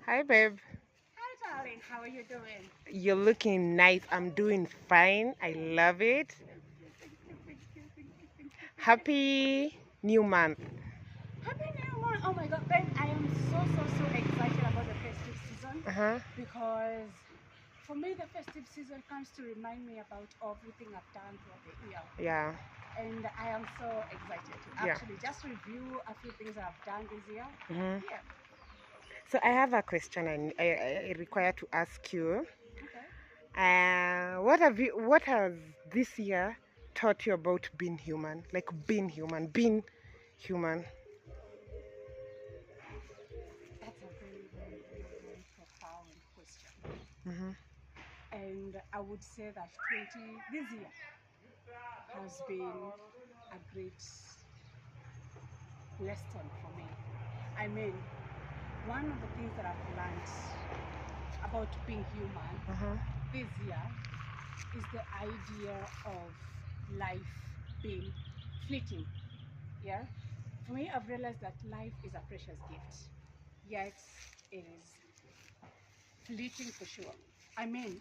Hi, babe. Hi, darling. How are you doing? You're looking nice. I'm doing fine. I love it. Thank you, thank you, thank you, thank you, thank you. Happy new month. Happy New Month! Oh my God, babe, I am so excited about the festive season Uh-huh. because for me, the festive season comes to remind me about everything I've done throughout the year. Yeah. And I am so excited to Yeah. actually just review a few things that I've done this year. hmm Yeah, So I have a question I require to ask you. okay. What has this year taught you about being human? Like being human. That's a very profound question. Mm-hmm. And I would say that this year has been a great lesson for me. I mean, one of the things that I've learned about being human Uh-huh. this year is the idea of life being fleeting. Yeah. For me, I've realized that life is a precious gift, yet it is fleeting for sure. I mean,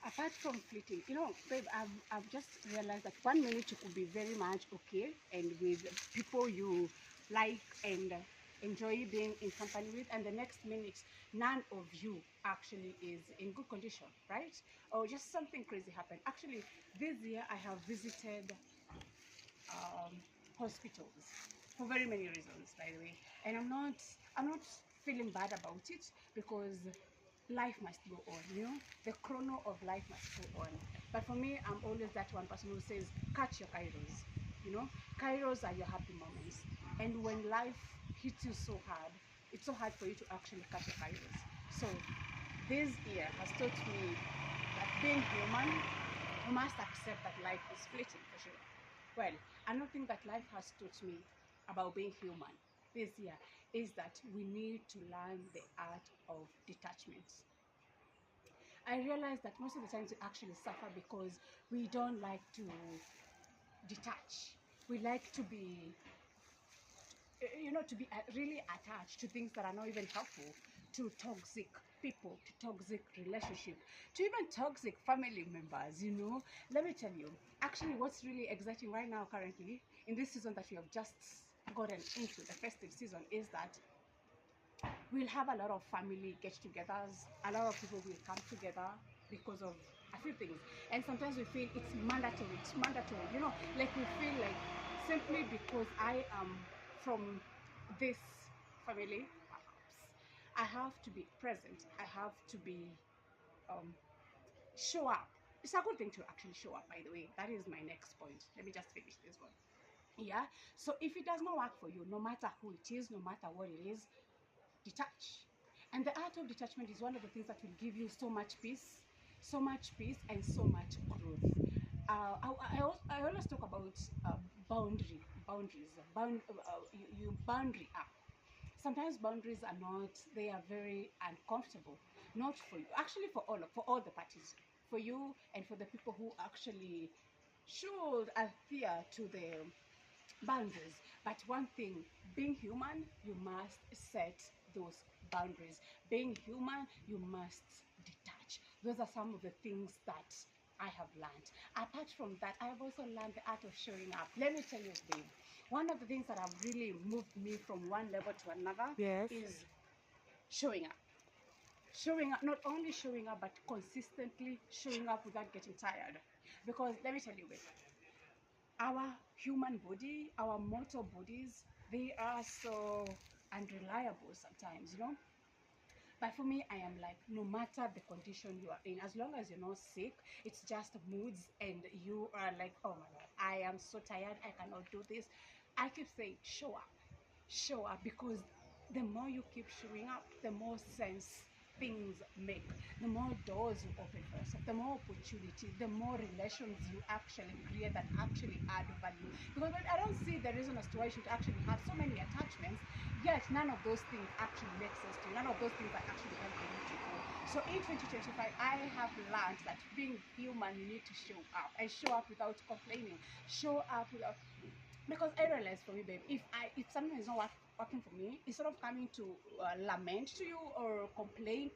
apart from fleeting, babe, I've just realized that 1 minute you could be very much okay and with people you like and enjoy being in company with, and the next minute none of you actually is in good condition, right? Or just something crazy happened. Actually, this year I have visited um, hospitals for very many reasons, by the way, and I'm not feeling bad about it because life must go on, the chrono of life must go on. But for me, I'm always that one person who says catch your kairos. Kairos are your happy moments, and when life hits you so hard, it's so hard for you to actually catch your kairos. So this year has taught me that being human, you must accept that life is fleeting for sure. Well, another thing that life has taught me about being human this year is that we need to learn the art of detachment. I realize that most of the times we actually suffer because we don't like to detach. We like to be, really attached to things that are not even helpful, to toxic people, to toxic relationship, to even toxic family members. Let me tell you, actually, what's really exciting right now, currently, in this season that we have just gotten into, the festive season, is that we'll have a lot of family get-togethers. A lot of people will come together because of a few things, and sometimes we feel it's mandatory. It's mandatory, like we feel like simply because I am from this family, perhaps I have to be present. I have to be um, show up. It's a good thing to actually show up. By the way, that is my next point. Let me just finish this one. Yeah. So if it does not work for you, no matter who it is, no matter what it is, detach. And the art of detachment is one of the things that will give you so much peace, and so much growth. I always talk about boundaries. You boundary up. Sometimes boundaries are not, they are very uncomfortable, not for you, actually for all the parties, for you and for the people who actually should adhere to the boundaries. But one thing, being human, you must set those boundaries. Being human, you must detach. Those are some of the things that I have learned. Apart from that, I have also learned the art of showing up. Let me tell you, babe, one of the things that have really moved me from one level to another Yes. is showing up. Showing up, not only showing up, but consistently showing up without getting tired. Because let me tell you, babe, our human body, our mortal bodies, they are so unreliable sometimes, But for me, I am like, no matter the condition you are in, as long as you're not sick, it's just moods, and you are like, oh my God, I am so tired, I cannot do this. I keep saying, show up, because the more you keep showing up, the more sense things make, the more doors you open for yourself, the more opportunity, the more relations you actually create that actually add value. Because I don't see the reason as to why you should actually have so many attachments, yet none of those things actually make sense to you. None of those things are actually helping you to grow. So in 2025, I have learned that being human, you need to show up, and show up without complaining, show up without Because I realize for me, babe, if something is not working for me, instead of coming to lament to you or complain,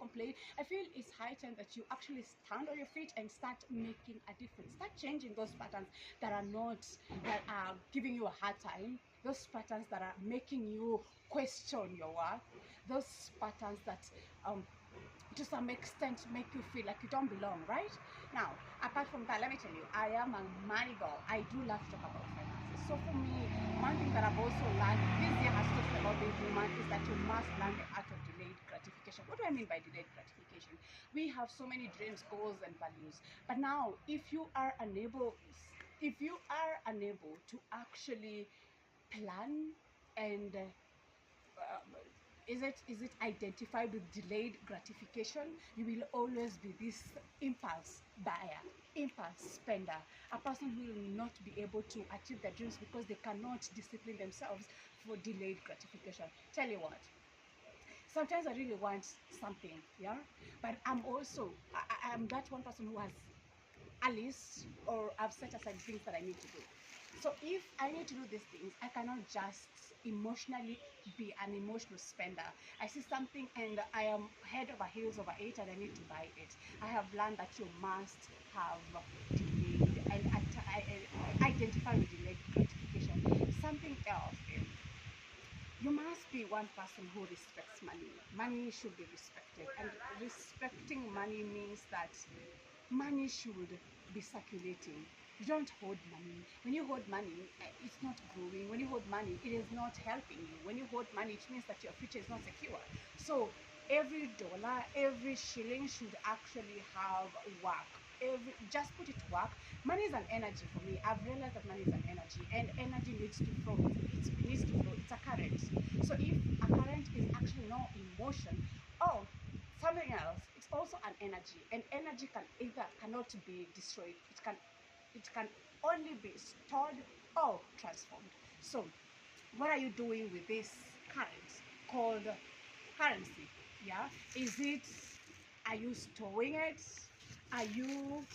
I feel it's high time that you actually stand on your feet and start making a difference. Start changing those patterns that are not that are giving you a hard time. Those patterns that are making you question your worth. Those patterns that to some extent make you feel like you don't belong, right? Now, apart from that, let me tell you, I am a money girl. I do love to talk about finances. So for me, one thing that I've also learned this year has taught me about being human is that you must learn the art of delayed gratification. What do I mean by delayed gratification? We have so many dreams, goals, and values. But now, if you are unable to actually plan and is it identified with delayed gratification, you will always be this impulse buyer, impulse spender, a person who will not be able to achieve their dreams because they cannot discipline themselves for delayed gratification. Tell you what, sometimes I really want something, yeah, but I'm that one person who has a list, or I've set aside things that I need to do. So if I need to do these things, I cannot just emotionally be an emotional spender. I see something and I am head over heels over it and I need to buy it. I have learned that you must have delayed and identify with delayed gratification. Something else is you must be one person who respects money. Money should be respected, and respecting money means that money should be circulating. You don't hold money. When you hold money, it's not growing. When you hold money, it is not helping you. When you hold money, it means that your future is not secure. So every dollar, every shilling should actually have work. Just put it to work. Money is an energy for me. I've realized that money is an energy, and energy needs to flow. It needs to flow. It's a current. So if a current is actually not in motion, oh, something else, it's also an energy, and energy cannot be destroyed. It can only be stored or transformed. So what are you doing with this current called currency? Yeah, are you storing it? Are you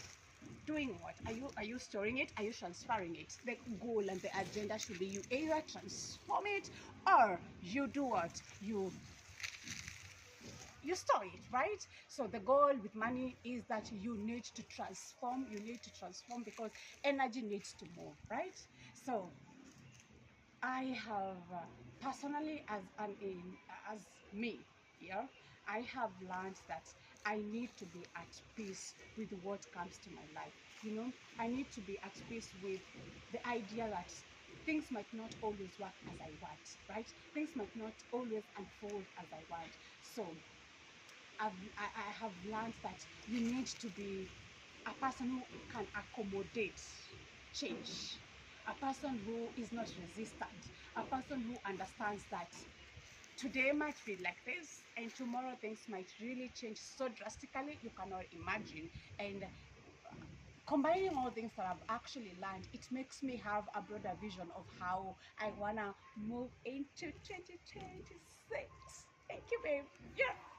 doing what? Are you storing it? Are you transferring it? The goal and the agenda should be you either transform it or you do what? You store it, right? So the goal with money is that you need to transform. You need to transform because energy needs to move, right? So I have personally, as me, yeah, I have learned that I need to be at peace with what comes to my life. I need to be at peace with the idea that things might not always work as I want, right? Things might not always unfold as I want. So I have learned that you need to be a person who can accommodate change, a person who is not resistant, a person who understands that today might be like this and tomorrow things might really change so drastically you cannot imagine. And combining all things that I've actually learned, it makes me have a broader vision of how I wanna move into 2026. Thank you, babe. Yeah.